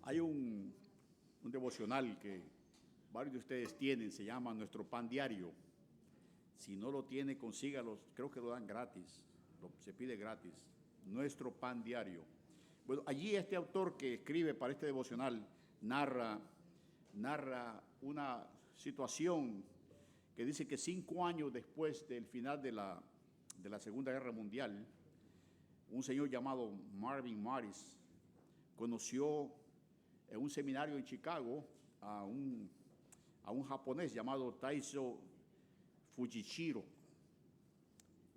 Hay un devocional que varios de ustedes tienen, se llama Nuestro Pan Diario. Si no lo tiene, consígalo, creo que lo dan gratis, se pide gratis. Nuestro Pan Diario. Bueno, allí este autor que escribe para este devocional narra una situación que dice que 5 años después del final de la Segunda Guerra Mundial, un señor llamado Marvin Morris conoció en un seminario en Chicago a un japonés llamado Taiso Fujichiro.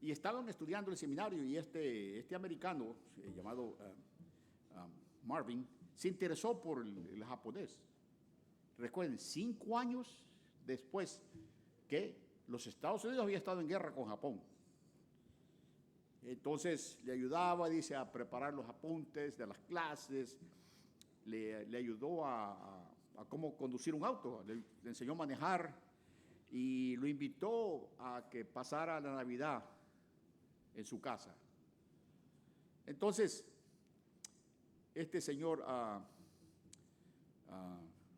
Y estaban estudiando el seminario y este americano llamado Marvin se interesó por el japonés. Recuerden, 5 años después que los Estados Unidos había estado en guerra con Japón. Entonces le ayudaba, dice, a preparar los apuntes de las clases, le ayudó a cómo conducir un auto, le enseñó a manejar y lo invitó a que pasara la Navidad en su casa. Entonces, este señor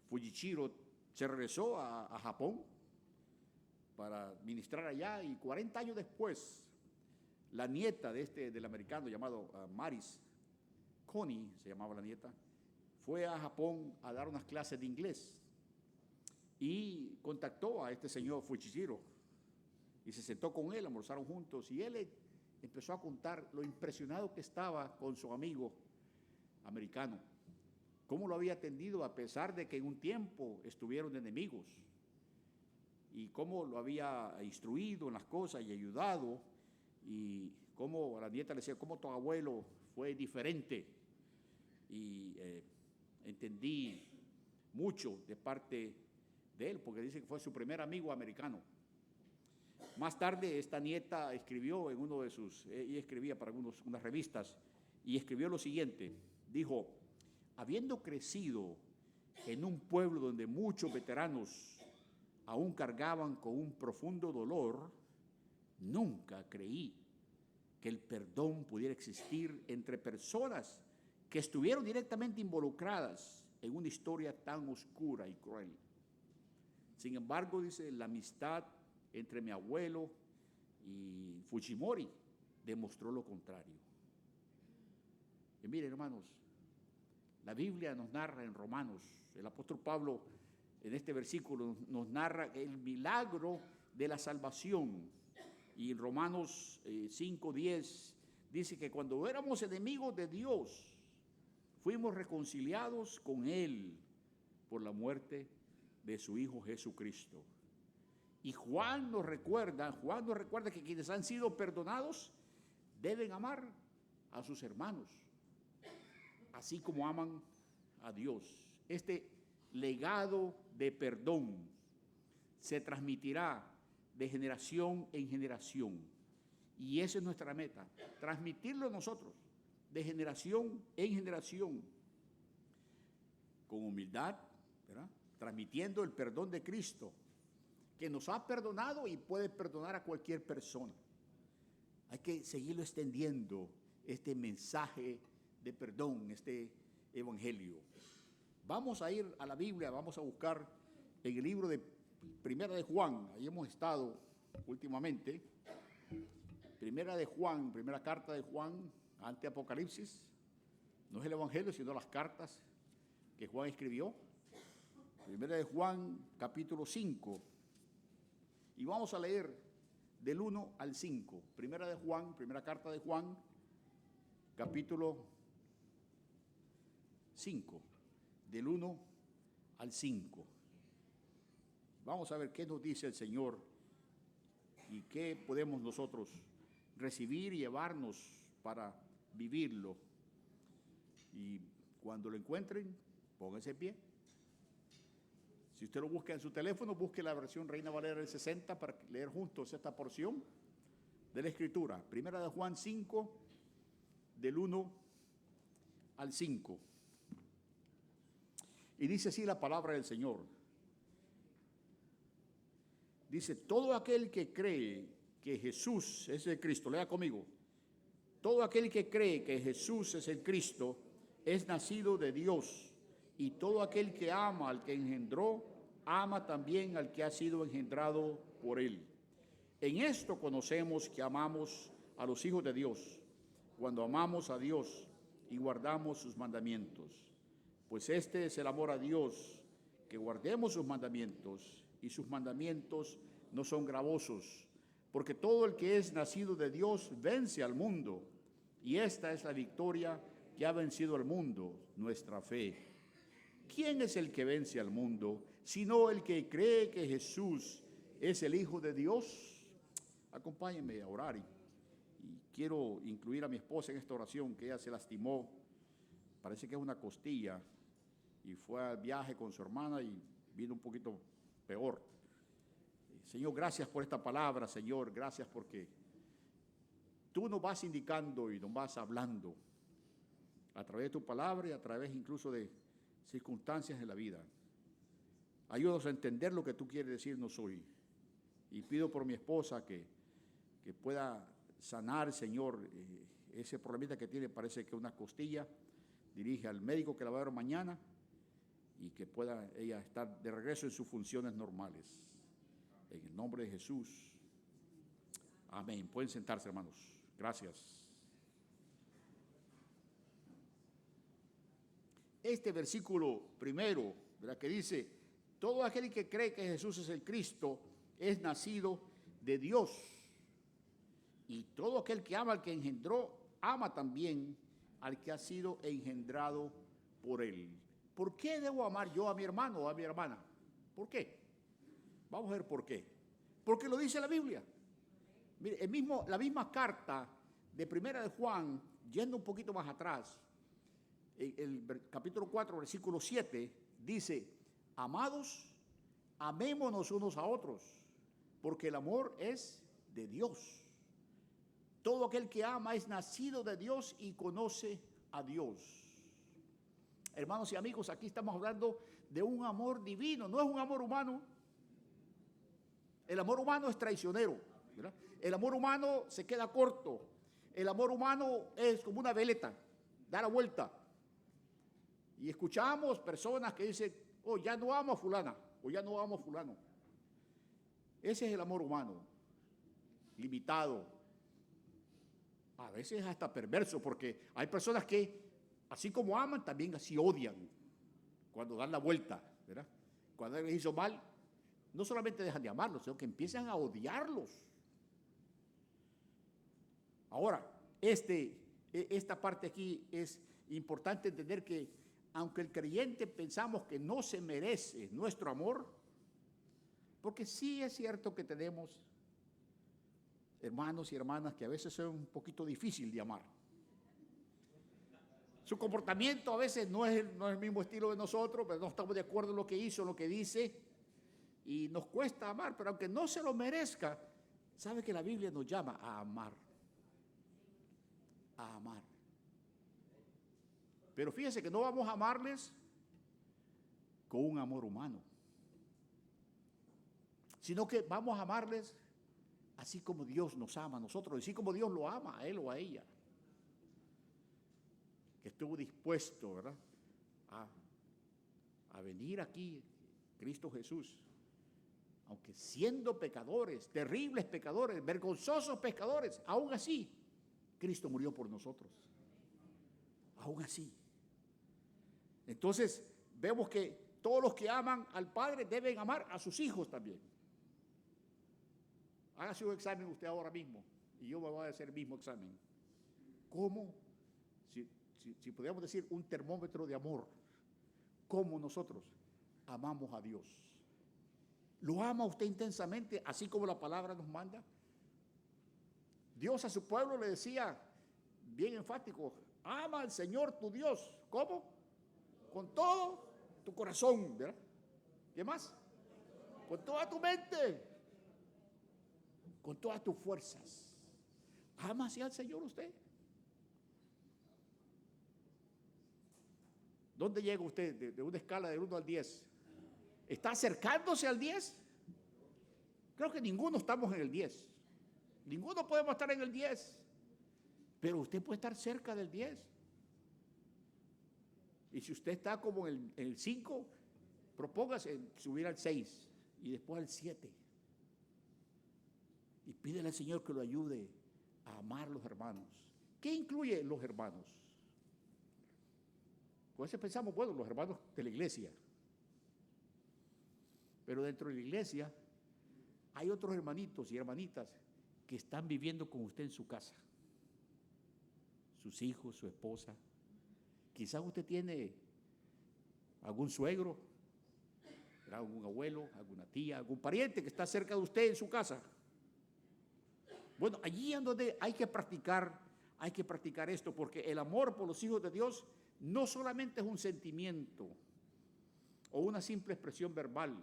Fujichiro se regresó a Japón para ministrar allá y 40 años después, la nieta del americano llamado Maris, Connie se llamaba la nieta, fue a Japón a dar unas clases de inglés y contactó a este señor Fujichiro y se sentó con él, almorzaron juntos y él empezó a contar lo impresionado que estaba con su amigo americano, cómo lo había atendido a pesar de que en un tiempo estuvieron enemigos y cómo lo había instruido en las cosas y ayudado, y cómo a la nieta le decía, cómo tu abuelo fue diferente, y entendí mucho de parte de él, porque dice que fue su primer amigo americano. Más tarde esta nieta escribió en uno de sus, ella escribía para unas revistas, y escribió lo siguiente, dijo: habiendo crecido en un pueblo donde muchos veteranos aún cargaban con un profundo dolor, nunca creí que el perdón pudiera existir entre personas que estuvieron directamente involucradas en una historia tan oscura y cruel. Sin embargo, dice, la amistad entre mi abuelo y Fujimori demostró lo contrario. Y miren, hermanos, la Biblia nos narra en Romanos, el apóstol Pablo en este versículo nos narra el milagro de la salvación. Y en Romanos 5:10 dice que cuando éramos enemigos de Dios, fuimos reconciliados con Él por la muerte de su Hijo Jesucristo. Y Juan nos recuerda que quienes han sido perdonados deben amar a sus hermanos, así como aman a Dios. Este legado de perdón se transmitirá de generación en generación. Y esa es nuestra meta, transmitirlo nosotros de generación en generación, con humildad, ¿verdad? Transmitiendo el perdón de Cristo, que nos ha perdonado y puede perdonar a cualquier persona. Hay que seguirlo extendiendo, este mensaje de perdón, este evangelio. Vamos a ir a la Biblia, vamos a buscar en el libro de Primera de Juan, ahí hemos estado últimamente. Primera de Juan, primera carta de Juan, ante Apocalipsis. No es el evangelio, sino las cartas que Juan escribió. Primera de Juan, capítulo 5. Y vamos a leer del 1 al 5. Primera de Juan, primera carta de Juan, capítulo 5, del 1 al 5. Vamos a ver qué nos dice el Señor y qué podemos nosotros recibir y llevarnos para vivirlo. Y cuando lo encuentren, pónganse en pie. Si usted lo busca en su teléfono, busque la versión Reina Valera del 60 para leer juntos esta porción de la Escritura. Primera de Juan 5, del 1 al 5. Y dice así la palabra del Señor. Dice, todo aquel que cree que Jesús es el Cristo, lea conmigo, todo aquel que cree que Jesús es el Cristo es nacido de Dios, Y todo aquel que ama al que engendró, ama también al que ha sido engendrado por él. En esto conocemos que amamos a los hijos de Dios, cuando amamos a Dios y guardamos sus mandamientos. Pues este es el amor a Dios, que guardemos sus mandamientos, y sus mandamientos no son gravosos, porque todo el que es nacido de Dios vence al mundo, y esta es la victoria que ha vencido al mundo, nuestra fe. ¿Quién es el que vence al mundo, sino el que cree que Jesús es el Hijo de Dios? Acompáñenme a orar y quiero incluir a mi esposa en esta oración, que ella se lastimó, parece que es una costilla, y fue al viaje con su hermana y vino un poquito peor. Señor, gracias por esta palabra, Señor, gracias porque tú nos vas indicando y nos vas hablando a través de tu palabra y a través incluso de circunstancias en la vida. Ayúdanos a entender lo que tú quieres decirnos hoy. Y pido por mi esposa que pueda sanar, Señor, ese problemita que tiene, parece que una costilla. Dirige al médico que la va a ver mañana y que pueda ella estar de regreso en sus funciones normales. En el nombre de Jesús. Amén. Pueden sentarse, hermanos. Gracias. Este versículo primero, ¿verdad?, que dice, todo aquel que cree que Jesús es el Cristo es nacido de Dios. Y todo aquel que ama al que engendró, ama también al que ha sido engendrado por él. ¿Por qué debo amar yo a mi hermano o a mi hermana? ¿Por qué? Vamos a ver por qué. Porque lo dice la Biblia. Mire, la misma carta de Primera de Juan, yendo un poquito más atrás, el capítulo 4, versículo 7, dice, amados, amémonos unos a otros, porque el amor es de Dios. Todo aquel que ama es nacido de Dios y conoce a Dios. Hermanos y amigos, aquí estamos hablando de un amor divino, no es un amor humano. El amor humano es traicionero, ¿verdad? El amor humano se queda corto. El amor humano es como una veleta, da la vuelta. Y escuchamos personas que dicen, oh, ya no amo a fulana, o ya no amo a fulano. Ese es el amor humano, limitado. A veces hasta perverso, porque hay personas que, así como aman, también así odian, cuando dan la vuelta, ¿verdad? Cuando alguien les hizo mal, no solamente dejan de amarlos, sino que empiezan a odiarlos. Ahora, esta parte aquí es importante entender que, aunque el creyente pensamos que no se merece nuestro amor, porque sí es cierto que tenemos hermanos y hermanas que a veces son un poquito difícil de amar. Su comportamiento a veces no es el mismo estilo de nosotros, pero no estamos de acuerdo en lo que hizo, lo que dice, y nos cuesta amar, pero aunque no se lo merezca, sabe que la Biblia nos llama a amar. A amar. Pero fíjense que no vamos a amarles con un amor humano, sino que vamos a amarles así como Dios nos ama a nosotros, así como Dios lo ama a él o a ella, que estuvo dispuesto, ¿verdad?, a venir aquí, Cristo Jesús, aunque siendo pecadores, terribles pecadores, vergonzosos pecadores, aún así, Cristo murió por nosotros. Aún así. Entonces, vemos que todos los que aman al Padre deben amar a sus hijos también. Hágase un examen usted ahora mismo y yo me voy a hacer el mismo examen. ¿Cómo? Si podríamos decir un termómetro de amor, ¿cómo nosotros amamos a Dios? ¿Lo ama usted intensamente, así como la palabra nos manda? Dios a su pueblo le decía, bien enfático, ama al Señor tu Dios. ¿Cómo? Con todo tu corazón, ¿verdad? ¿Qué más? Con toda tu mente, con todas tus fuerzas. ¿Ama así al Señor usted? ¿Dónde llega usted de una escala del 1 al 10? ¿Está acercándose al 10? Creo que ninguno estamos en el 10. Ninguno podemos estar en el 10. Pero usted puede estar cerca del 10. Y si usted está como en el 5, propóngase subir al 6 y después al 7. Y pídele al Señor que lo ayude a amar a los hermanos. ¿Qué incluye los hermanos? Pues a veces pensamos, bueno, los hermanos de la iglesia. Pero dentro de la iglesia hay otros hermanitos y hermanitas que están viviendo con usted en su casa. Sus hijos, su esposa. Quizás usted tiene algún suegro, algún abuelo, alguna tía, algún pariente que está cerca de usted en su casa. Bueno, allí es donde hay que practicar esto, porque el amor por los hijos de Dios no solamente es un sentimiento o una simple expresión verbal.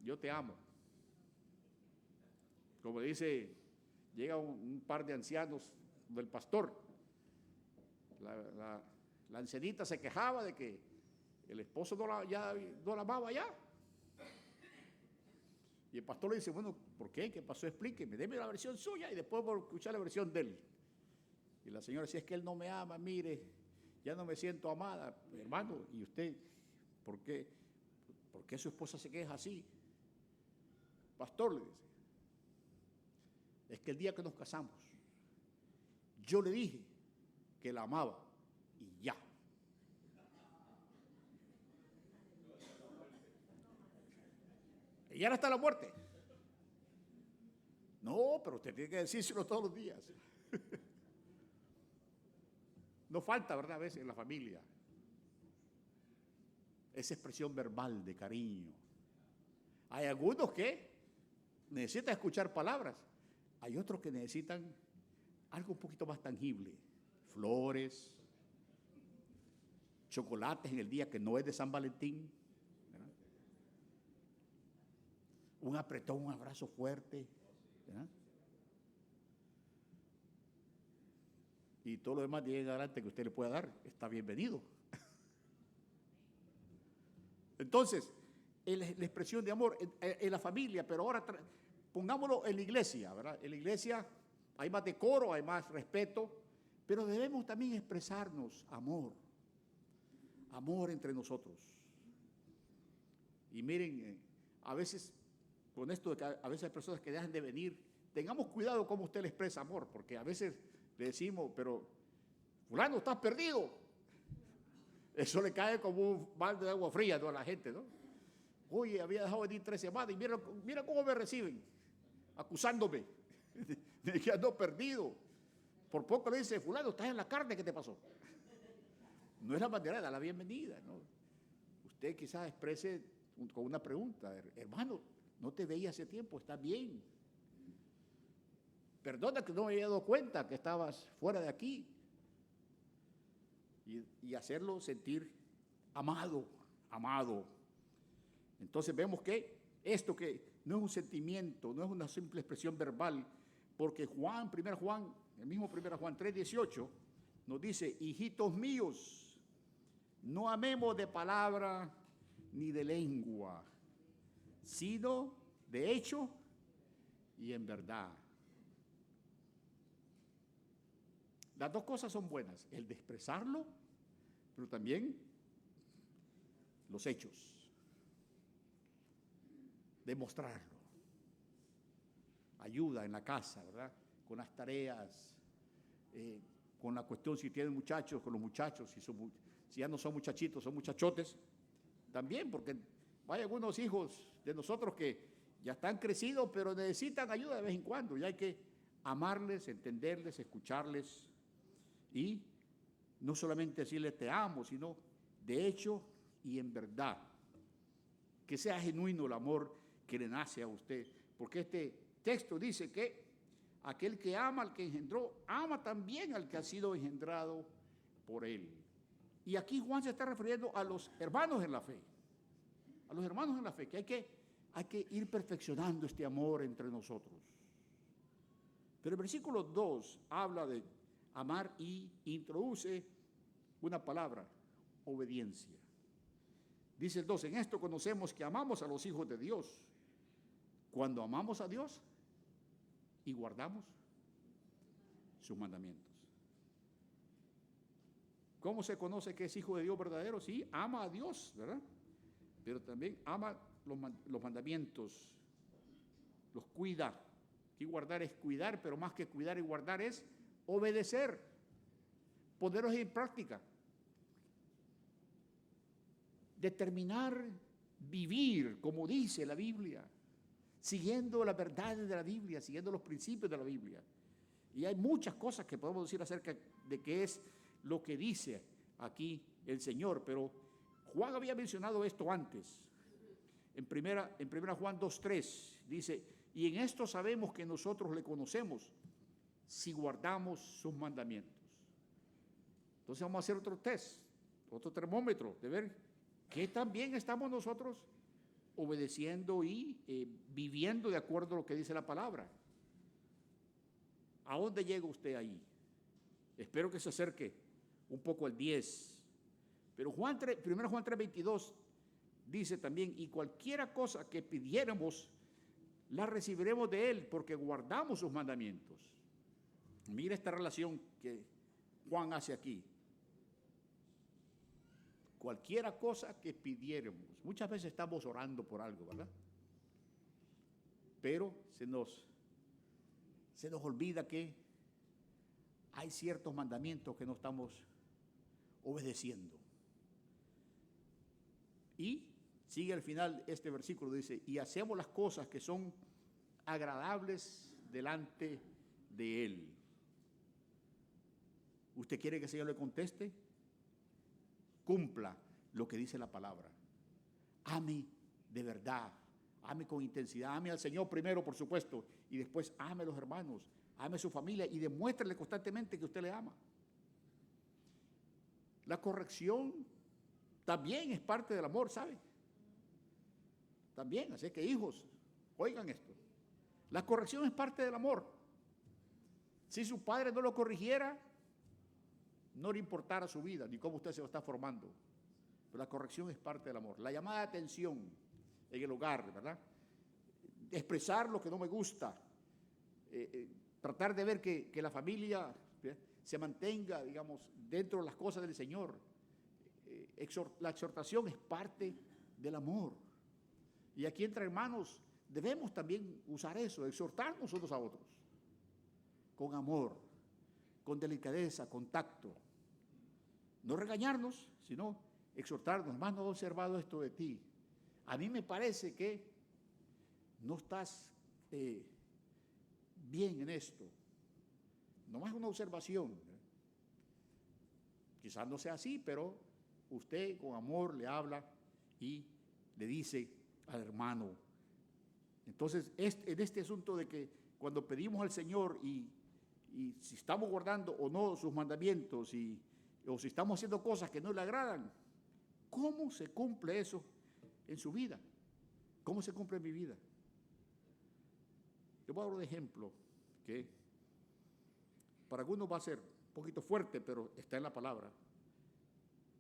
Yo te amo. Como dice, llega un par de ancianos del pastor. La ancianita se quejaba de que el esposo no la amaba ya. Y el pastor le dice, bueno, ¿por qué? ¿Qué pasó? Explíqueme, déme la versión suya y después voy a escuchar la versión de él. Y la señora decía, es que él no me ama, mire, ya no me siento amada. Hermano, ¿y usted por qué su esposa se queja así? Pastor, le dice, es que el día que nos casamos, yo le dije que la amaba y ya. Y ahora está la muerte. No, pero usted tiene que decírselo todos los días. No falta, ¿verdad? A veces en la familia esa expresión verbal de cariño. Hay algunos que necesitan escuchar palabras. Hay otros que necesitan algo un poquito más tangible. Flores, chocolates en el día que no es de San Valentín. ¿Verdad? Un apretón, un abrazo fuerte. ¿Verdad? Y todo lo demás de ahí en adelante que usted le pueda dar, está bienvenido. Entonces, la expresión de amor en la familia, pero ahora pongámoslo en la iglesia, ¿verdad? En la iglesia hay más decoro, hay más respeto, pero debemos también expresarnos amor entre nosotros. Y miren, a veces, con esto de que a veces hay personas que dejan de venir, tengamos cuidado cómo usted le expresa amor, porque a veces le decimos, pero fulano, estás perdido. Eso le cae como un balde de agua fría, ¿no? A la gente, ¿no? Oye, había dejado de venir 3 semanas y mira cómo me reciben, acusándome de que ando perdido. Por poco le dice, fulano, estás en la carne, ¿qué te pasó? No es la manera de dar la bienvenida, ¿no? Usted quizás exprese con una pregunta, hermano, no te veía hace tiempo, ¿estás bien? Perdona que no me había dado cuenta que estabas fuera de aquí. Y hacerlo sentir amado. Entonces vemos que esto que no es un sentimiento, no es una simple expresión verbal, porque el mismo 1 Juan 3:18 nos dice, hijitos míos, no amemos de palabra ni de lengua, sino de hecho y en verdad. Las dos cosas son buenas, el de expresarlo, pero también los hechos, demostrarlo. Ayuda en la casa, ¿verdad? Con las tareas, con la cuestión si tienen muchachos, con los muchachos, si ya no son muchachitos, son muchachotes, también, porque hay algunos hijos de nosotros que ya están crecidos, pero necesitan ayuda de vez en cuando, y hay que amarles, entenderles, escucharles, y no solamente decirle te amo, sino de hecho y en verdad. Que sea genuino el amor que le nace a usted. Porque este texto dice que aquel que ama al que engendró, ama también al que ha sido engendrado por él. Y aquí Juan se está refiriendo a los hermanos en la fe. A los hermanos en la fe, que hay que ir perfeccionando este amor entre nosotros. Pero el versículo 2 habla de amar y introduce una palabra, obediencia. Dice el 2, en esto conocemos que amamos a los hijos de Dios, cuando amamos a Dios y guardamos sus mandamientos. ¿Cómo se conoce que es hijo de Dios verdadero? Sí, ama a Dios, ¿verdad? Pero también ama los mandamientos, los cuida. Aquí guardar es cuidar, pero más que cuidar y guardar es obedecer, ponerlos en práctica. Determinar vivir, como dice la Biblia, siguiendo las verdades de la Biblia, siguiendo los principios de la Biblia. Y hay muchas cosas que podemos decir acerca de qué es lo que dice aquí el Señor, pero Juan había mencionado esto antes. En primera Juan 2:3 dice, y en esto sabemos que nosotros le conocemos si guardamos sus mandamientos. Entonces vamos a hacer otro test, otro termómetro, de ver qué tan bien estamos nosotros obedeciendo y viviendo de acuerdo a lo que dice la palabra. ¿A dónde llega usted ahí? Espero que se acerque un poco al 10. Pero 1 Juan 3:22 dice también, y cualquiera cosa que pidiéramos, la recibiremos de Él, porque guardamos sus mandamientos. Mira esta relación que Juan hace aquí. Cualquiera cosa que pidiéramos. Muchas veces estamos orando por algo, ¿verdad? Pero se nos olvida que hay ciertos mandamientos que no estamos obedeciendo. Y sigue al final este versículo, dice, y hacemos las cosas que son agradables delante de Él. ¿Usted quiere que el Señor le conteste? Cumpla lo que dice la palabra. Ame de verdad, ame con intensidad, ame al Señor primero, por supuesto, y después ame a los hermanos, ame a su familia y demuéstrele constantemente que usted le ama. La corrección también es parte del amor, ¿sabe? También, así que hijos, oigan esto. La corrección es parte del amor. Si su padre no lo corrigiera, no le importara su vida, ni cómo usted se está formando. Pero la corrección es parte del amor. La llamada de atención en el hogar, ¿verdad? Expresar lo que no me gusta. Tratar de ver que la familia se mantenga, digamos, dentro de las cosas del Señor. La exhortación es parte del amor. Y aquí entre hermanos debemos también usar eso, exhortarnos unos a otros. Con amor, con delicadeza, con tacto. No regañarnos, sino exhortarnos. Hermano, he observado esto de ti. A mí me parece que no estás bien en esto. Nomás una observación. Quizás no sea así, pero usted con amor le habla y le dice al hermano. Entonces, en este asunto de que cuando pedimos al Señor y si estamos guardando o no sus mandamientos o si estamos haciendo cosas que no le agradan, ¿cómo se cumple eso en su vida? ¿Cómo se cumple en mi vida? Yo voy a dar un ejemplo que para algunos va a ser un poquito fuerte, pero está en la palabra.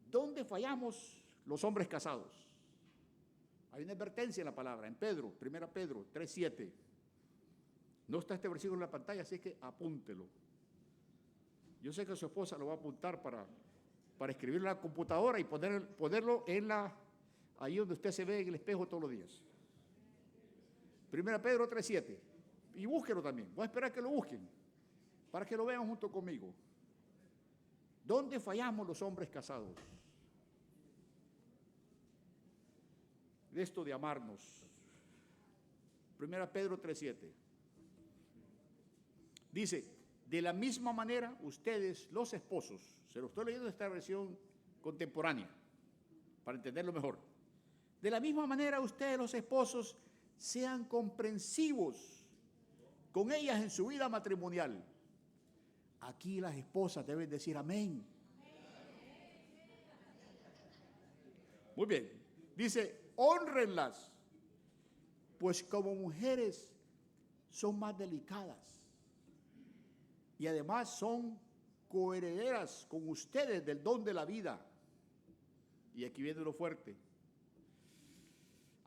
¿Dónde fallamos los hombres casados? Hay una advertencia en la palabra, en Pedro, 1 Pedro 3:7. No está este versículo en la pantalla, así que apúntelo. Yo sé que su esposa lo va a apuntar para escribirlo en la computadora y ponerlo ahí donde usted se ve en el espejo todos los días. 1 Pedro 3:7. Y búsquelo también. Voy a esperar que lo busquen para que lo vean junto conmigo. ¿Dónde fallamos los hombres casados? De esto de amarnos. 1 Pedro 3:7. Dice, de la misma manera ustedes, los esposos, se lo estoy leyendo en esta versión contemporánea, para entenderlo mejor. De la misma manera ustedes, los esposos, sean comprensivos con ellas en su vida matrimonial. Aquí las esposas deben decir amén. Muy bien. Dice, hónrenlas, pues como mujeres son más delicadas y además son coherederas con ustedes del don de la vida. Y aquí viene lo fuerte.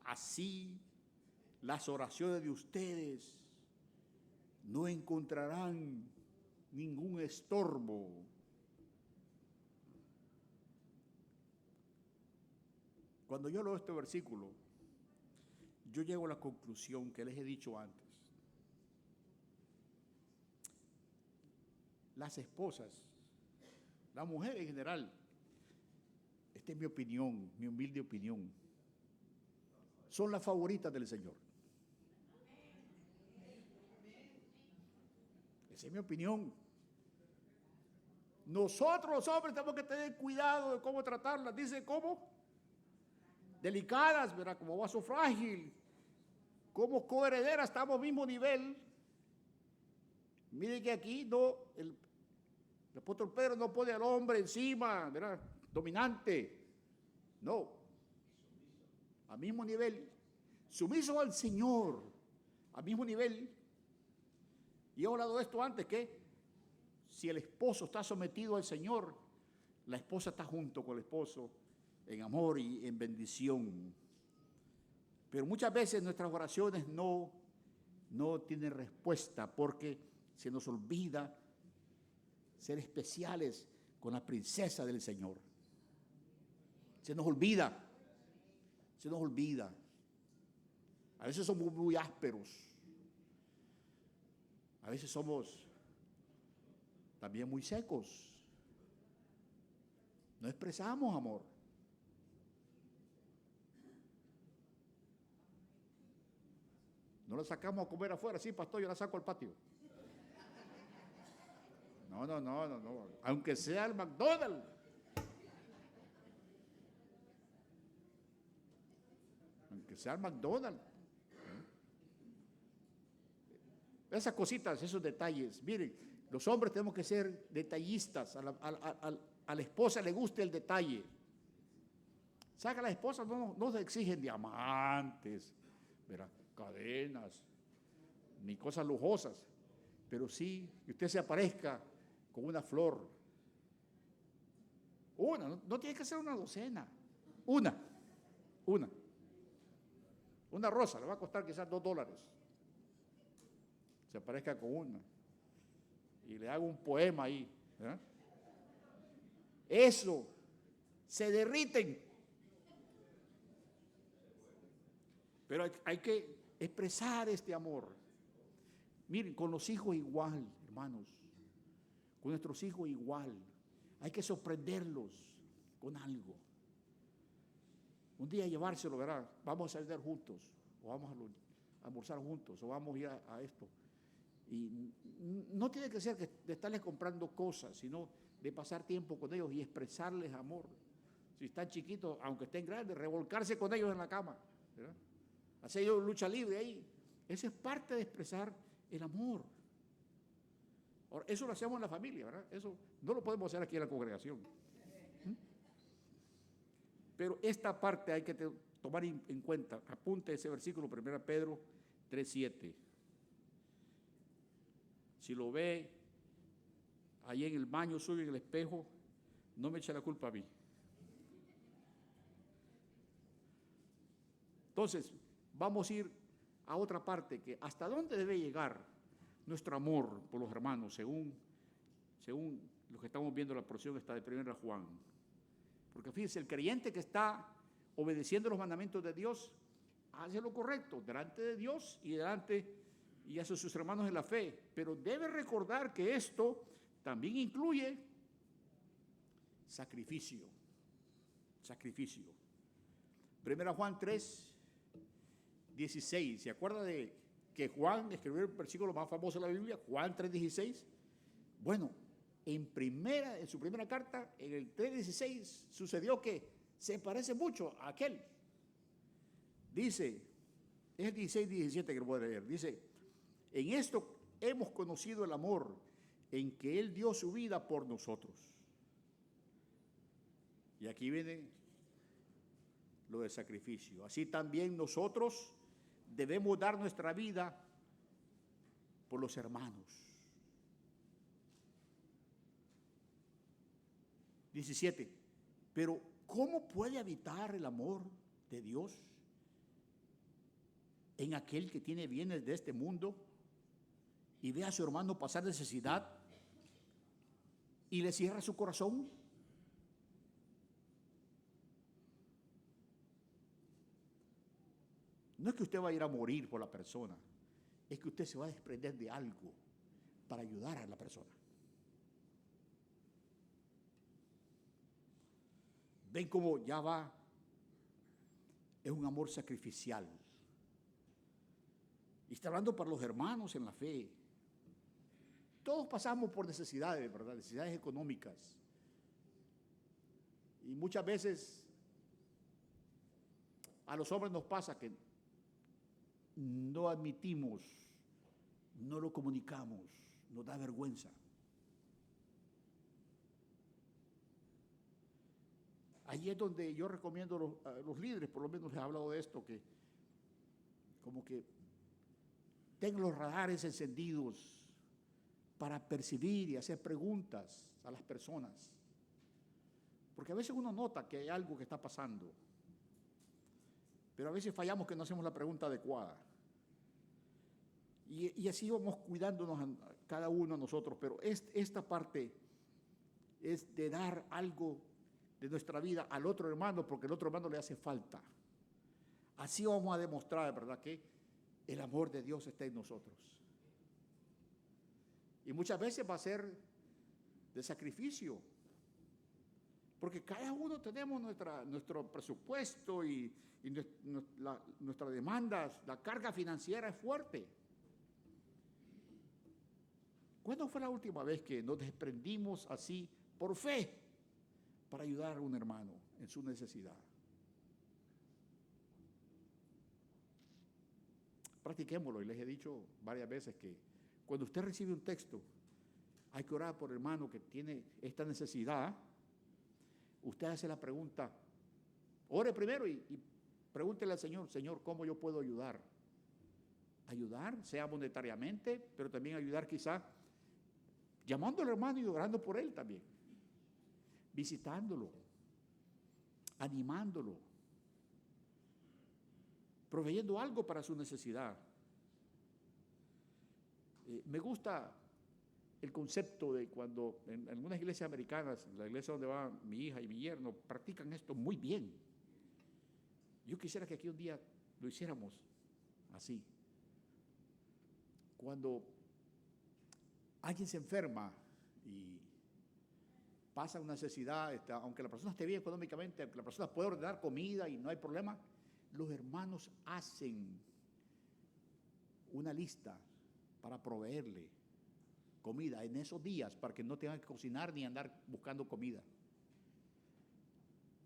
Así las oraciones de ustedes no encontrarán ningún estorbo Cuando yo leo este versículo, yo llego a la conclusión que les he dicho antes. Las esposas, la mujer en general, esta es mi opinión, mi humilde opinión, son las favoritas del Señor. Esa es mi opinión. Nosotros los hombres tenemos que tener cuidado de cómo tratarlas. Dice, ¿cómo? Delicadas, ¿verdad? Como vaso frágil. Como coherederas, estamos al mismo nivel. Miren que aquí no, el apóstol Pedro no pone al hombre encima, ¿verdad? Dominante. No. Al mismo nivel. Sumiso al Señor. Al mismo nivel. Y he hablado de esto antes, que si el esposo está sometido al Señor, la esposa está junto con el esposo en amor y en bendición. Pero muchas veces nuestras oraciones no tienen respuesta porque se nos olvida ser especiales con la princesa del Señor. Se nos olvida. A veces somos muy ásperos. A veces somos también muy secos. No expresamos amor. No la sacamos a comer afuera. Sí, pastor, yo la saco al patio. No. Aunque sea el McDonald's. Aunque sea el McDonald's. Esas cositas, esos detalles. Miren, los hombres tenemos que ser detallistas. A la esposa le gusta el detalle. ¿Sabe que a las esposas no se exigen diamantes, ¿verdad? Cadenas, ni cosas lujosas? Pero sí que usted se aparezca con una flor. No tiene que ser una docena. Una rosa, le va a costar quizás $2. Se aparezca con una y le hago un poema ahí, ¿verdad? Eso, se derriten. Pero hay que expresar este amor. Miren, con los hijos igual, hermanos. Con nuestros hijos igual. Hay que sorprenderlos con algo. Un día llevárselo, ¿verdad? Vamos a salir juntos, o vamos a almorzar juntos, o vamos a ir a esto. Y no tiene que ser de estarles comprando cosas, sino de pasar tiempo con ellos y expresarles amor. Si están chiquitos, aunque estén grandes, revolcarse con ellos en la cama, ¿verdad? Hacer ellos lucha libre ahí. Eso es parte de expresar el amor. Ahora, eso lo hacemos en la familia, ¿verdad? Eso no lo podemos hacer aquí en la congregación. Pero esta parte hay que tomar en cuenta. Apunte ese versículo, 1 Pedro 3:7. Si lo ve ahí en el baño suyo, en el espejo, no me eche la culpa a mí. Entonces, vamos a ir a otra parte, que hasta dónde debe llegar nuestro amor por los hermanos, según lo que estamos viendo, la porción está de 1 Juan. Porque fíjense, el creyente que está obedeciendo los mandamientos de Dios, hace lo correcto delante de Dios y hacia sus hermanos en la fe. Pero debe recordar que esto también incluye sacrificio. 1 Juan 3:16. ¿Se acuerda de que Juan escribió el versículo más famoso de la Biblia? Juan 3:16. Bueno, en su primera carta, en el 3:16, sucedió que se parece mucho a aquel. Dice, es el 16-17 que lo voy a leer. Dice, en esto hemos conocido el amor, en que Él dio su vida por nosotros. Y aquí viene lo del sacrificio. Así también nosotros debemos dar nuestra vida por los hermanos. 17. Pero ¿cómo puede habitar el amor de Dios en aquel que tiene bienes de este mundo y ve a su hermano pasar necesidad y le cierra su corazón? No es que usted va a ir a morir por la persona, es que usted se va a desprender de algo para ayudar a la persona. Ven cómo ya va, es un amor sacrificial. Y está hablando para los hermanos en la fe. Todos pasamos por necesidades, ¿verdad? Necesidades económicas. Y muchas veces a los hombres nos pasa que no admitimos, no lo comunicamos, nos da vergüenza. Ahí es donde yo recomiendo a los líderes, por lo menos les he hablado de esto, que como que tengan los radares encendidos para percibir y hacer preguntas a las personas. Porque a veces uno nota que hay algo que está pasando, pero a veces fallamos que no hacemos la pregunta adecuada. Y así vamos cuidándonos a cada uno de nosotros, pero esta parte es de dar algo de nuestra vida al otro hermano, porque el otro hermano le hace falta. Así vamos a demostrar, ¿verdad?, que el amor de Dios está en nosotros. Y muchas veces va a ser de sacrificio, porque cada uno tenemos nuestro presupuesto y nuestras demandas, la carga financiera es fuerte. ¿Cuándo fue la última vez que nos desprendimos así por fe para ayudar a un hermano en su necesidad? Practiquémoslo, y les he dicho varias veces que cuando usted recibe un texto, hay que orar por el hermano que tiene esta necesidad. Usted hace la pregunta, ore primero y pregúntele al Señor, Señor, ¿cómo yo puedo ayudar? Ayudar, sea monetariamente, pero también ayudar quizá llamando al hermano y orando por él también, visitándolo, animándolo, proveyendo algo para su necesidad. Me gusta el concepto de cuando en algunas iglesias americanas, la iglesia donde va mi hija y mi yerno, practican esto muy bien. Yo quisiera que aquí un día lo hiciéramos así. Cuando alguien se enferma y pasa una necesidad, aunque la persona esté bien económicamente, aunque la persona puede ordenar comida y no hay problema, los hermanos hacen una lista para proveerle comida en esos días para que no tengan que cocinar ni andar buscando comida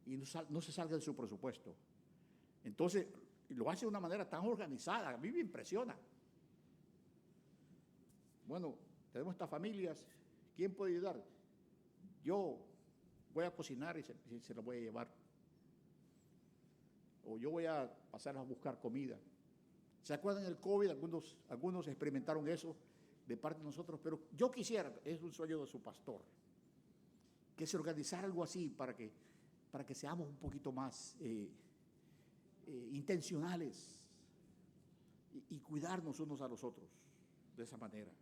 y no se salga de su presupuesto. Entonces lo hace de una manera tan organizada, a mí me impresiona. Bueno, tenemos estas familias, ¿quién puede ayudar? Yo voy a cocinar y se la voy a llevar, o yo voy a pasar a buscar comida. ¿Se acuerdan del COVID? Algunos experimentaron eso de parte de nosotros, pero yo quisiera, es un sueño de su pastor, que se organizara algo así para que seamos un poquito más intencionales y cuidarnos unos a los otros de esa manera.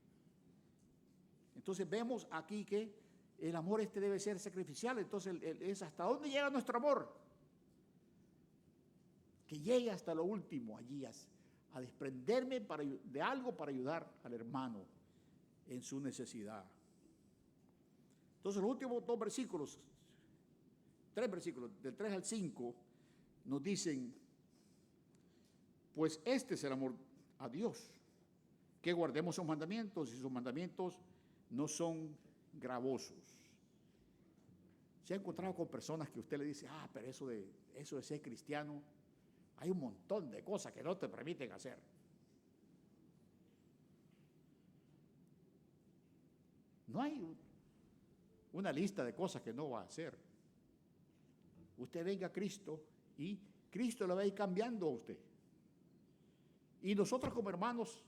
Entonces vemos aquí que el amor debe ser sacrificial. Entonces es hasta dónde llega nuestro amor, que llegue hasta lo último allí, a desprenderme de algo para ayudar al hermano en su necesidad. Entonces los últimos tres versículos, del 3 al 5, nos dicen, pues este es el amor a Dios, que guardemos sus mandamientos, y sus mandamientos no son gravosos. Se ha encontrado con personas que usted le dice, pero eso de ser cristiano, hay un montón de cosas que no te permiten hacer. No hay una lista de cosas que no va a hacer. Usted venga a Cristo y Cristo le va a ir cambiando a usted. Y nosotros como hermanos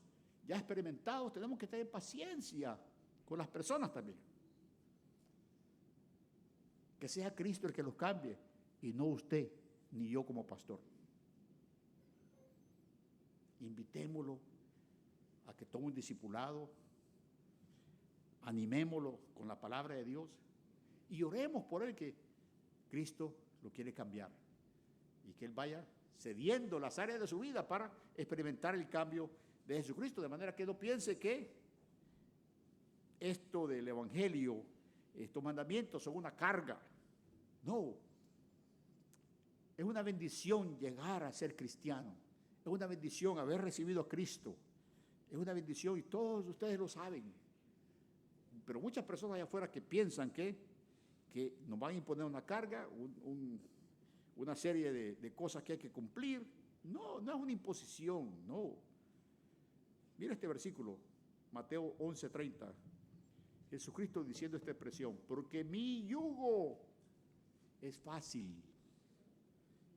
ya experimentados tenemos que tener paciencia con las personas también. Que sea Cristo el que los cambie y no usted ni yo como pastor. Invitémoslo a que tome un discipulado, animémoslo con la palabra de Dios y oremos por él, que Cristo lo quiere cambiar y que él vaya cediendo las áreas de su vida para experimentar el cambio de Jesucristo, de manera que no piense que esto del evangelio, estos mandamientos son una carga. No, es una bendición llegar a ser cristiano, es una bendición haber recibido a Cristo, es una bendición y todos ustedes lo saben. Pero muchas personas allá afuera que piensan que nos van a imponer una carga, una serie de cosas que hay que cumplir. No, no es una imposición, no. Mira este versículo, Mateo 11:30. Jesucristo diciendo esta expresión: porque mi yugo es fácil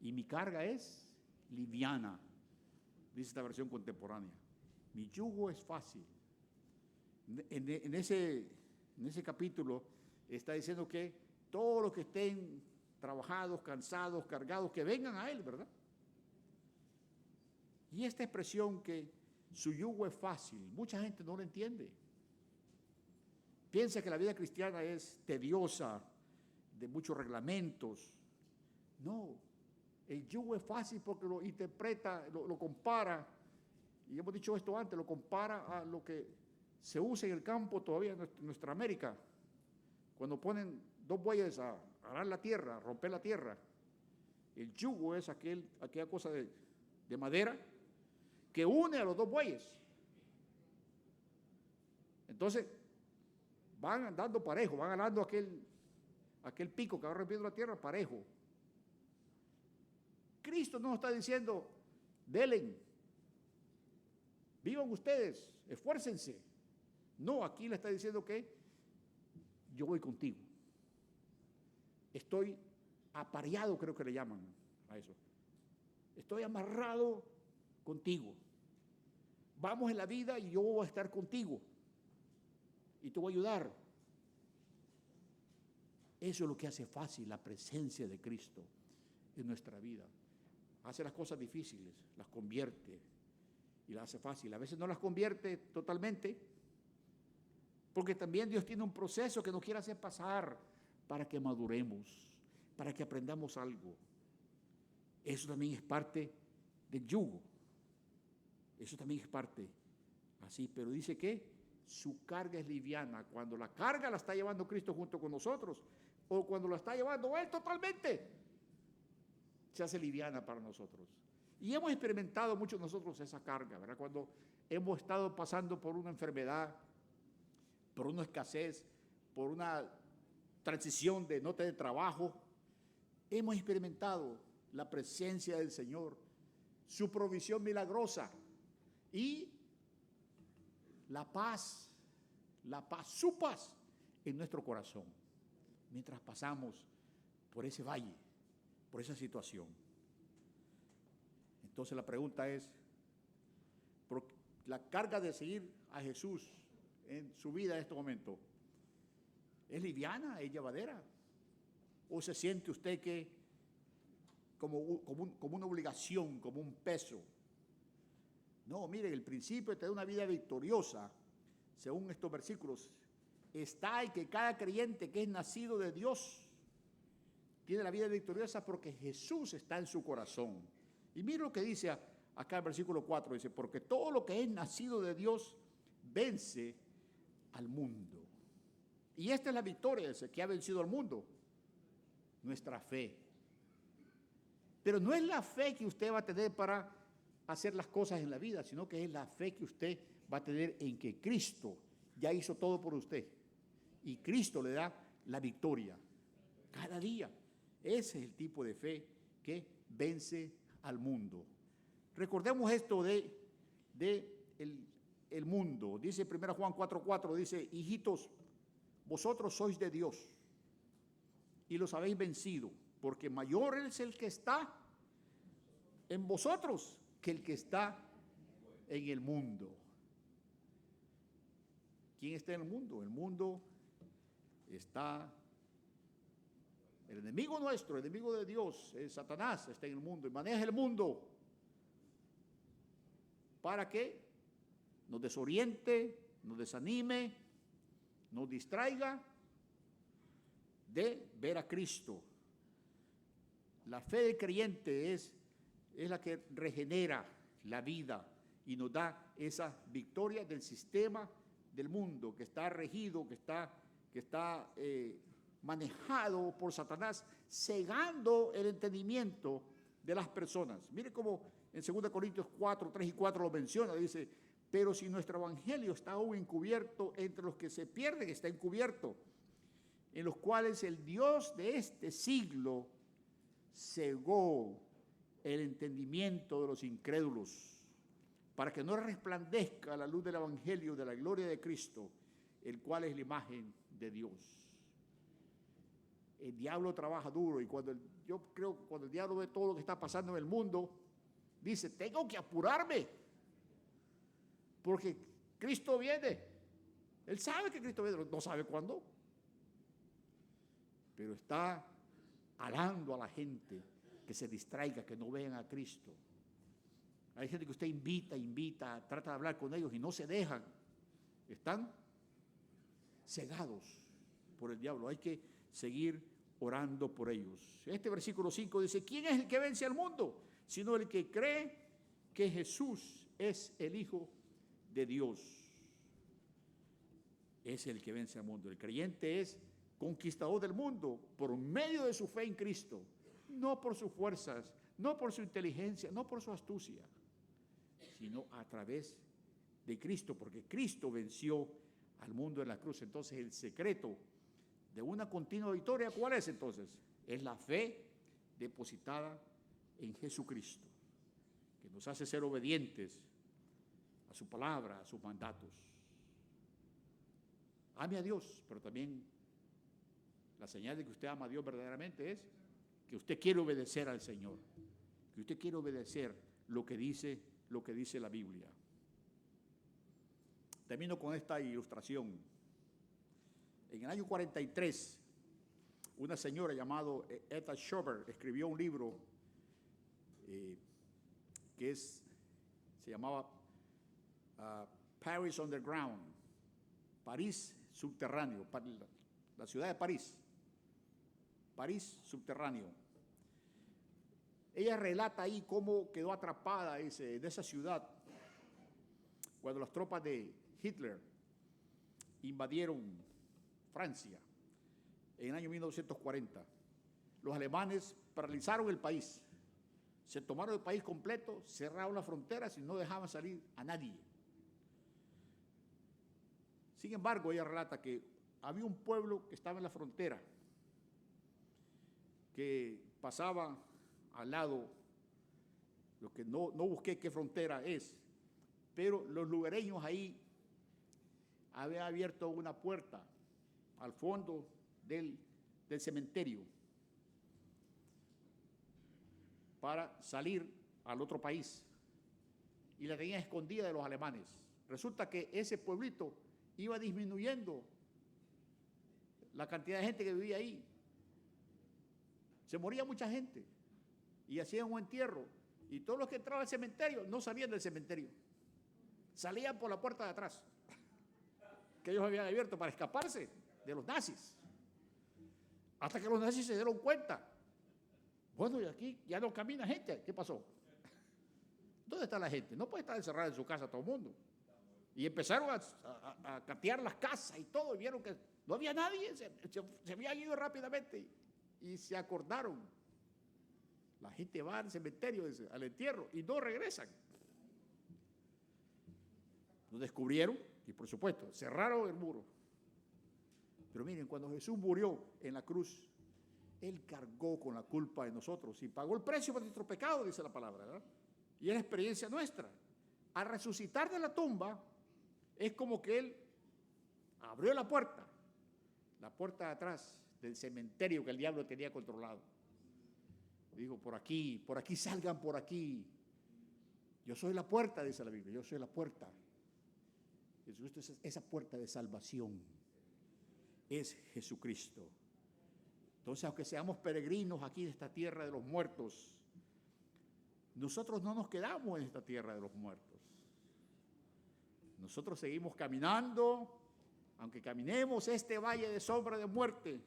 y mi carga es liviana, dice esta versión contemporánea. Mi yugo es fácil. En ese capítulo está diciendo que todos los que estén trabajados, cansados, cargados, que vengan a Él, ¿verdad? Y esta expresión que su yugo es fácil, mucha gente no lo entiende. Piensa que la vida cristiana es tediosa, de muchos reglamentos. No, el yugo es fácil porque lo interpreta, lo compara, y hemos dicho esto antes, lo compara a lo que se usa en el campo todavía en nuestra América, cuando ponen dos bueyes a arar la tierra, a romper la tierra. El yugo es aquella cosa de madera que une a los dos bueyes. Entonces, van andando parejo, van ganando aquel pico que va rompiendo la tierra parejo. Cristo no nos está diciendo, delen, vivan ustedes, esfuércense. No, aquí le está diciendo que yo voy contigo. Estoy apareado, creo que le llaman a eso. Estoy amarrado contigo. Vamos en la vida y yo voy a estar contigo. Y te voy a ayudar. Eso es lo que hace fácil la presencia de Cristo en nuestra vida. Hace las cosas difíciles, las convierte y las hace fácil. A veces no las convierte totalmente, porque también Dios tiene un proceso que nos quiere hacer pasar para que maduremos, para que aprendamos algo. Eso también es parte del yugo. Eso también es parte así, pero dice que su carga es liviana. Cuando la carga la está llevando Cristo junto con nosotros, o cuando la está llevando Él totalmente, se hace liviana para nosotros. Y hemos experimentado muchos de nosotros esa carga, ¿verdad? Cuando hemos estado pasando por una enfermedad, por una escasez, por una transición de no tener trabajo, hemos experimentado la presencia del Señor, su provisión milagrosa y la paz, su paz en nuestro corazón, mientras pasamos por ese valle, por esa situación. Entonces la pregunta es, ¿por la carga de seguir a Jesús en su vida en este momento es liviana, es llevadera? ¿O se siente usted que como una obligación, como un peso? No, mire, el principio de tener una vida victoriosa, según estos versículos, está en que cada creyente que es nacido de Dios tiene la vida victoriosa porque Jesús está en su corazón. Y mire lo que dice acá el versículo 4, dice, porque todo lo que es nacido de Dios vence al mundo. Y esta es la victoria, dice, que ha vencido al mundo, nuestra fe. Pero no es la fe que usted va a tener para hacer las cosas en la vida, sino que es la fe que usted va a tener en que Cristo ya hizo todo por usted. Y Cristo le da la victoria cada día. Ese es el tipo de fe que vence al mundo. Recordemos esto de el mundo. Dice 1 Juan 4:4, dice, hijitos, vosotros sois de Dios y los habéis vencido, porque mayor es el que está en vosotros que el que está en el mundo. ¿Quién está en el mundo? El mundo está, el enemigo nuestro, el enemigo de Dios, es Satanás, está en el mundo y maneja el mundo para que nos desoriente, nos desanime, nos distraiga de ver a Cristo. La fe del creyente es es la que regenera la vida y nos da esa victoria del sistema del mundo que está regido, que está manejado por Satanás, cegando el entendimiento de las personas. Mire cómo en 2 Corintios 4, 3 y 4 lo menciona, dice: pero si nuestro evangelio está aún encubierto, entre los que se pierden está encubierto, en los cuales el Dios de este siglo cegó el entendimiento de los incrédulos, para que no resplandezca la luz del evangelio de la gloria de Cristo, el cual es la imagen de Dios. El diablo trabaja duro, y yo creo que cuando el diablo ve todo lo que está pasando en el mundo, dice: tengo que apurarme, porque Cristo viene. Él sabe que Cristo viene, no sabe cuándo, pero está alando a la gente que se distraiga, que no vean a Cristo. Hay gente que usted invita, trata de hablar con ellos y no se dejan. Están cegados por el diablo. Hay que seguir orando por ellos. Este versículo 5 dice: ¿quién es el que vence al mundo? Sino el que cree que Jesús es el Hijo de Dios. Es el que vence al mundo. El creyente es conquistador del mundo por medio de su fe en Cristo, no por sus fuerzas, no por su inteligencia, no por su astucia, sino a través de Cristo, porque Cristo venció al mundo en la cruz. Entonces, el secreto de una continua victoria, ¿cuál es entonces? Es la fe depositada en Jesucristo, que nos hace ser obedientes a su palabra, a sus mandatos. Ame a Dios, pero también la señal de que usted ama a Dios verdaderamente es que usted quiere obedecer al Señor, que usted quiere obedecer lo que dice la Biblia. Termino con esta ilustración. En el año 43, una señora llamada Etta Schober escribió un libro que se llamaba Paris Underground, París subterráneo, la ciudad de París subterráneo. Ella relata ahí cómo quedó atrapada en esa ciudad cuando las tropas de Hitler invadieron Francia en el año 1940. Los alemanes paralizaron el país, se tomaron el país completo, cerraron las fronteras y no dejaban salir a nadie. Sin embargo, ella relata que había un pueblo que estaba en la frontera, que pasaba al lado, lo que no busqué qué frontera es, pero los lugareños ahí habían abierto una puerta al fondo del cementerio para salir al otro país, y la tenían escondida de los alemanes. Resulta que ese pueblito iba disminuyendo la cantidad de gente que vivía ahí. Se moría mucha gente y hacían un entierro, y todos los que entraban al cementerio no salían del cementerio, salían por la puerta de atrás que ellos habían abierto para escaparse de los nazis, hasta que los nazis se dieron cuenta. Bueno, y aquí ya no camina gente. ¿Qué pasó? ¿Dónde está la gente? No puede estar encerrada en su casa todo el mundo. Y empezaron a catear las casas y todo, y vieron que no había nadie, se habían ido rápidamente y se acordaron. La gente va al cementerio, al entierro, y no regresan. Lo descubrieron y, por supuesto, cerraron el muro. Pero miren, cuando Jesús murió en la cruz, Él cargó con la culpa de nosotros y pagó el precio por nuestro pecado, dice la palabra, ¿verdad? Y es la experiencia nuestra. Al resucitar de la tumba, es como que Él abrió la puerta de atrás del cementerio que el diablo tenía controlado. Dijo: por aquí salgan por aquí. Yo soy la puerta, dice la Biblia, yo soy la puerta. Jesucristo es esa puerta de salvación. Es Jesucristo. Entonces, aunque seamos peregrinos aquí en esta tierra de los muertos, nosotros no nos quedamos en esta tierra de los muertos. Nosotros seguimos caminando, aunque caminemos este valle de sombra de muerte,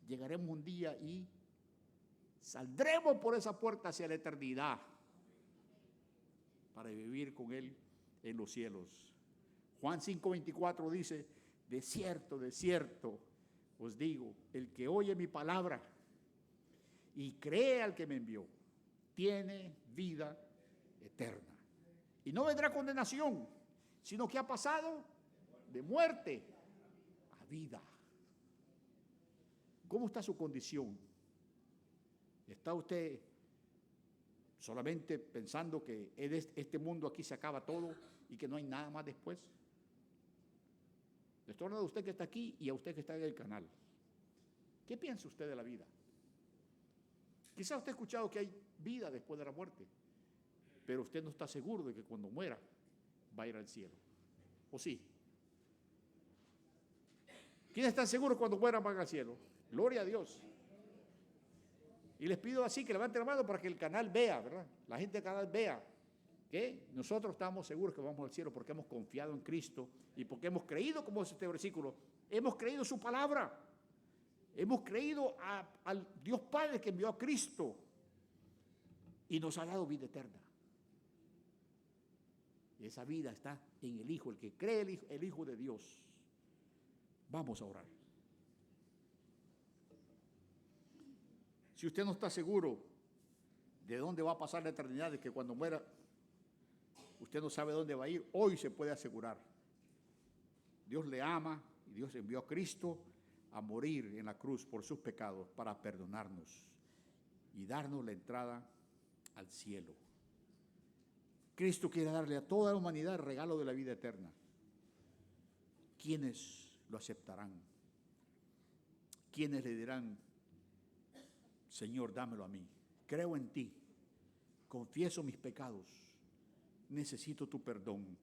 llegaremos un día y Saldremos por esa puerta hacia la eternidad para vivir con Él en los cielos. Juan 5:24 dice, de cierto os digo, el que oye mi palabra y cree al que me envió, tiene vida eterna. Y no vendrá condenación, sino que ha pasado de muerte a vida. ¿Cómo está su condición? ¿Está usted solamente pensando que este mundo aquí se acaba todo y que no hay nada más después? Le estoy hablando a usted que está aquí y a usted que está en el canal. ¿Qué piensa usted de la vida? Quizá usted ha escuchado que hay vida después de la muerte, pero usted no está seguro de que cuando muera va a ir al cielo. ¿O sí? ¿Quiénes están seguros cuando mueran van al cielo? Gloria a Dios. Y les pido así que levanten la mano para que el canal vea, ¿verdad? La gente del canal vea que nosotros estamos seguros que vamos al cielo porque hemos confiado en Cristo y porque hemos creído, como dice este versículo, hemos creído su palabra. Hemos creído al Dios Padre que envió a Cristo y nos ha dado vida eterna. Y esa vida está en el Hijo, el que cree el Hijo de Dios. Vamos a orar. Si usted no está seguro de dónde va a pasar la eternidad, de que cuando muera usted no sabe dónde va a ir, hoy se puede asegurar. Dios le ama y Dios envió a Cristo a morir en la cruz por sus pecados para perdonarnos y darnos la entrada al cielo. Cristo quiere darle a toda la humanidad el regalo de la vida eterna. ¿Quiénes lo aceptarán? ¿Quiénes le dirán, Señor, dámelo a mí? Creo en ti, confieso mis pecados, necesito tu perdón.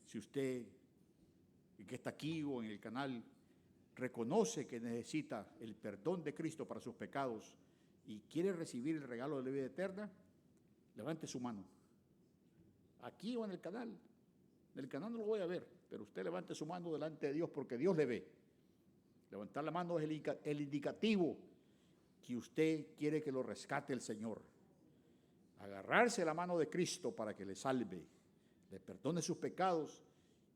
Si usted, que está aquí o en el canal, reconoce que necesita el perdón de Cristo para sus pecados y quiere recibir el regalo de la vida eterna, levante su mano. Aquí o en el canal. En el canal no lo voy a ver, pero usted levante su mano delante de Dios porque Dios le ve. Levantar la mano es el indicativo que usted quiere que lo rescate el Señor. Agarrarse la mano de Cristo para que le salve, le perdone sus pecados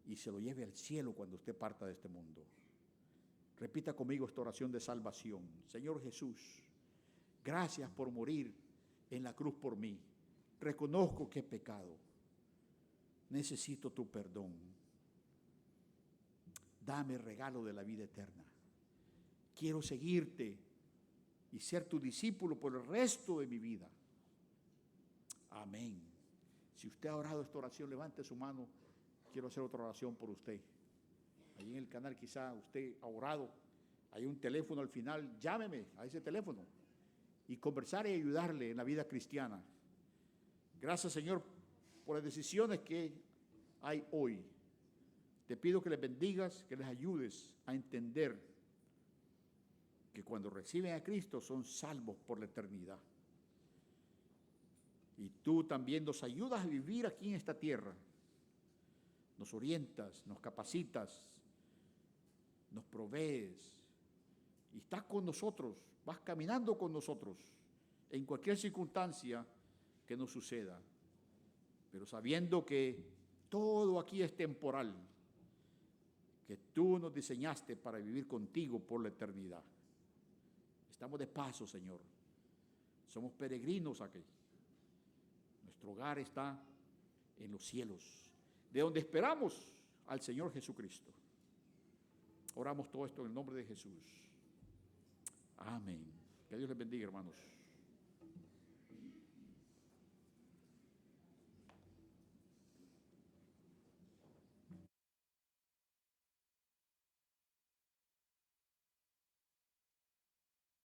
y se lo lleve al cielo cuando usted parta de este mundo. Repita conmigo esta oración de salvación. Señor Jesús, gracias por morir en la cruz por mí. Reconozco que he pecado. Necesito tu perdón. Dame el regalo de la vida eterna. Quiero seguirte y ser tu discípulo por el resto de mi vida. Amén. Si usted ha orado esta oración, levante su mano. Quiero hacer otra oración por usted. Ahí en el canal quizá usted ha orado. Hay un teléfono al final. Llámeme a ese teléfono y conversar y ayudarle en la vida cristiana. Gracias, Señor, por las decisiones que hay hoy. Te pido que les bendigas, que les ayudes a entender que cuando reciben a Cristo son salvos por la eternidad. Y tú también nos ayudas a vivir aquí en esta tierra. Nos orientas, nos capacitas, nos provees. Y estás con nosotros, vas caminando con nosotros en cualquier circunstancia que nos suceda. Pero sabiendo que todo aquí es temporal, que tú nos diseñaste para vivir contigo por la eternidad. Estamos de paso, Señor. Somos peregrinos aquí. Nuestro hogar está en los cielos, de donde esperamos al Señor Jesucristo. Oramos todo esto en el nombre de Jesús. Amén. Que Dios les bendiga, hermanos.